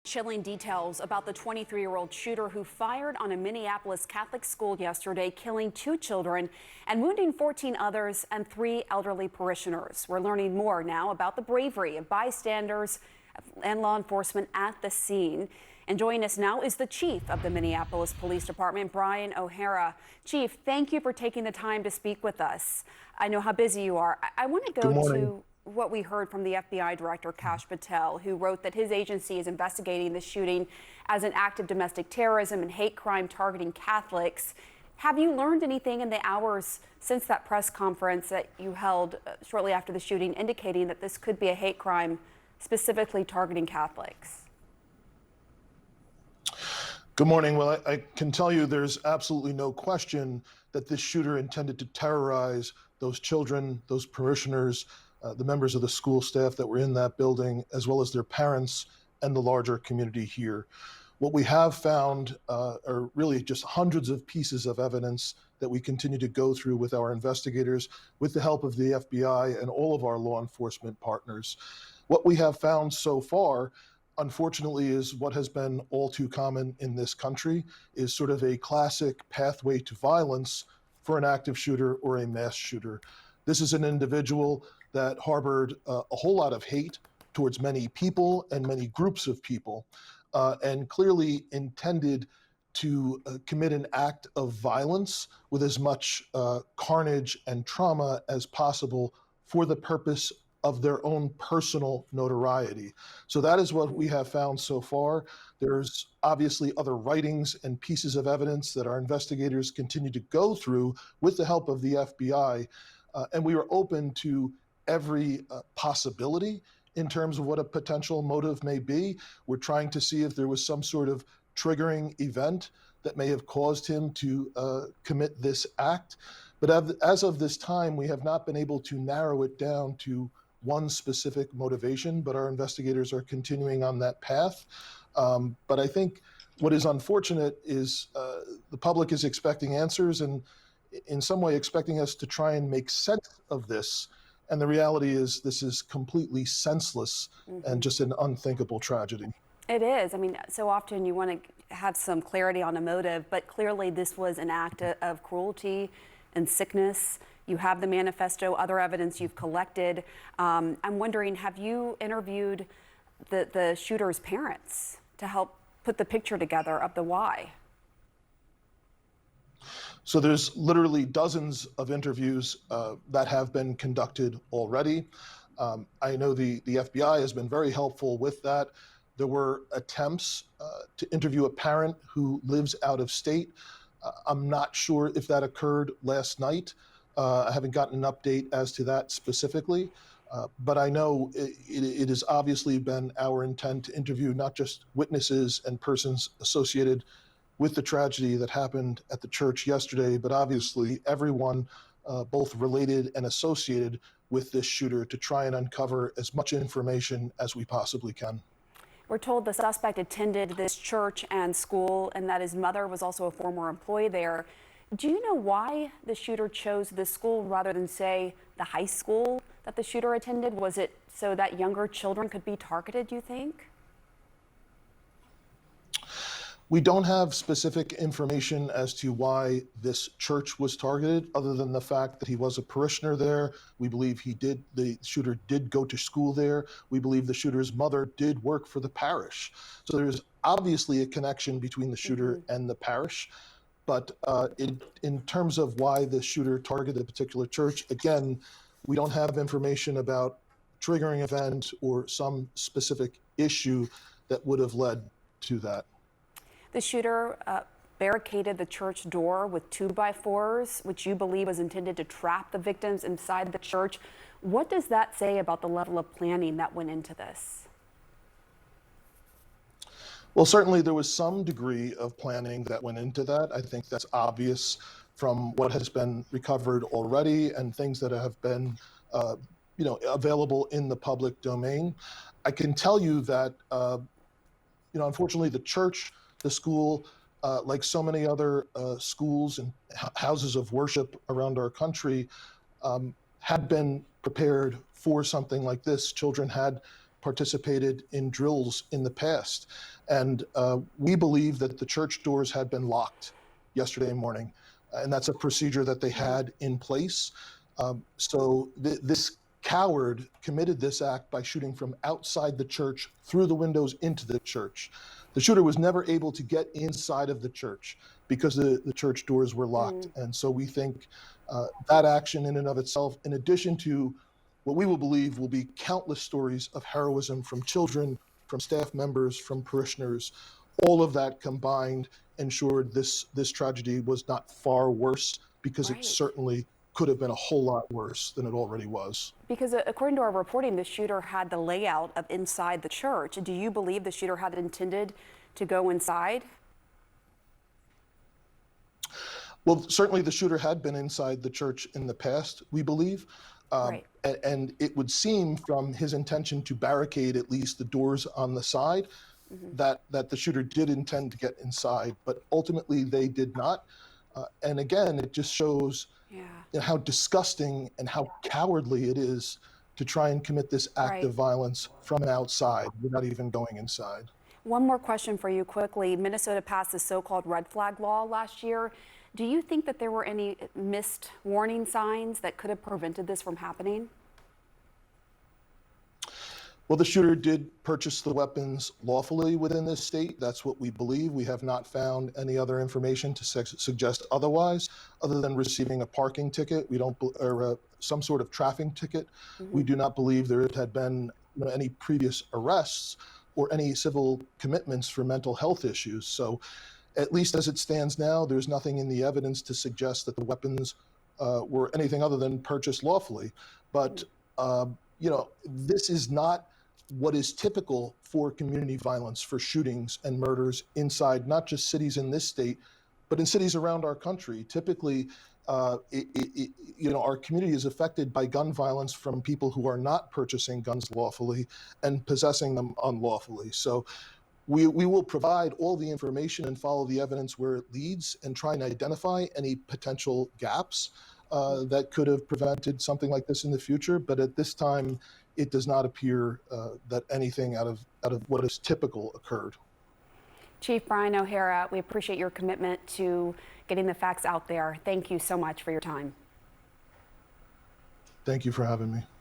Chilling details about the 23-year-old shooter who fired on a Minneapolis Catholic school yesterday, killing 2 children and wounding 14 others and 3 elderly parishioners. We're learning more now about the bravery of bystanders and law enforcement at the scene. And joining us now is the chief of the Minneapolis Police Department, Brian O'Hara. Chief, thank you for taking the time to speak with us. I know how busy you are. I want to go to what we heard from the FBI director, Kash Patel, who wrote that his agency is investigating the shooting as an act of domestic terrorism and hate crime targeting Catholics. Have you learned anything in the hours since that press conference that you held shortly after the shooting indicating that this could be a hate crime specifically targeting Catholics? Good morning. Well, I can tell you there's absolutely no question that this shooter intended to terrorize those children, those parishioners, the members of the school staff that were in that building, as well as their parents and the larger community here. What we have found are really just hundreds of pieces of evidence that we continue to go through with our investigators, with the help of the FBI and all of our law enforcement partners. What we have found so far, unfortunately, is what has been all too common in this country, is sort of a classic pathway to violence for an active shooter or a mass shooter. This is an individual that harbored a whole lot of hate towards many people and many groups of people, and clearly intended to commit an act of violence with as much carnage and trauma as possible for the purpose of their own personal notoriety. So that is what we have found so far. There's obviously other writings and pieces of evidence that our investigators continue to go through with the help of the FBI, and we are open to every possibility in terms of what a potential motive may be. We're trying to see if there was some sort of triggering event that may have caused him to commit this act. But as of this time, we have not been able to narrow it down to one specific motivation, but our investigators are continuing on that path. But I think what is unfortunate is the public is expecting answers and in some way expecting us to try and make sense of this. And the reality is this is completely senseless and just an unthinkable tragedy. It is. I mean, so often you want to have some clarity on a motive, but clearly this was an act of cruelty and sickness. You have the manifesto, other evidence you've collected. I'm wondering, have you interviewed the shooter's parents to help put the picture together of the why? So there's literally dozens of interviews that have been conducted already. I know the FBI has been very helpful with that. There were attempts to interview a parent who lives out of state. I'm not sure if that occurred last night. I haven't gotten an update as to that specifically, but I know it has obviously been our intent to interview not just witnesses and persons associated with the tragedy that happened at the church yesterday, but obviously everyone both related and associated with this shooter to try and uncover as much information as we possibly can. We're told the suspect attended this church and school and that his mother was also a former employee there. Do you know why the shooter chose this school rather than, say, the high school that the shooter attended? Was it so that younger children could be targeted, do you think? We don't have specific information as to why this church was targeted, other than the fact that he was a parishioner there. We believe the shooter did go to school there. We believe the shooter's mother did work for the parish. So there's obviously a connection between the shooter and the parish. But in terms of why the shooter targeted a particular church, again, we don't have information about triggering event or some specific issue that would have led to that. The shooter barricaded the church door with 2x4s, which you believe was intended to trap the victims inside the church. What does that say about the level of planning that went into this? Well, certainly there was some degree of planning that went into that. I think that's obvious from what has been recovered already and things that have been available in the public domain. I can tell you that, unfortunately, the church, the school, like so many other schools and houses of worship around our country, had been prepared for something like this. Children had participated in drills in the past. And we believe that the church doors had been locked yesterday morning. And that's a procedure that they had in place. This coward committed this act by shooting from outside the church through the windows into the church. The shooter was never able to get inside of the church because the church doors were locked. And so we think that action in and of itself, in addition to what we will believe will be countless stories of heroism from children, from staff members, from parishioners, all of that combined ensured this tragedy was not far worse, because it certainly could have been a whole lot worse than it already was. Because according to our reporting, the shooter had the layout of inside the church. Do you believe the shooter had intended to go inside? Well, certainly the shooter had been inside the church in the past, we believe. And it would seem from his intention to barricade at least the doors on the side that the shooter did intend to get inside, but ultimately they did not. And again, it just shows how disgusting and how cowardly it is to try and commit this act of violence from outside without even going inside. One more question for you quickly. Minnesota passed the so-called red flag law last year. Do you think that there were any missed warning signs that could have prevented this from happening? Well, the shooter did purchase the weapons lawfully within this state. That's what we believe. We have not found any other information to suggest otherwise, other than receiving a parking ticket. We don't, or some sort of traffic ticket. We do not believe there had been any previous arrests or any civil commitments for mental health issues. So, at least as it stands now, there's nothing in the evidence to suggest that the weapons were anything other than purchased lawfully. But this is not what is typical for community violence, for shootings and murders inside not just cities in this state, but in cities around our country. Typically, our community is affected by gun violence from people who are not purchasing guns lawfully and possessing them unlawfully. So we will provide all the information and follow the evidence where it leads and try and identify any potential gaps that could have prevented something like this in the future. But at this time, it does not appear that anything out of what is typical occurred. Chief Brian O'Hara, we appreciate your commitment to getting the facts out there. Thank you so much for your time. Thank you for having me.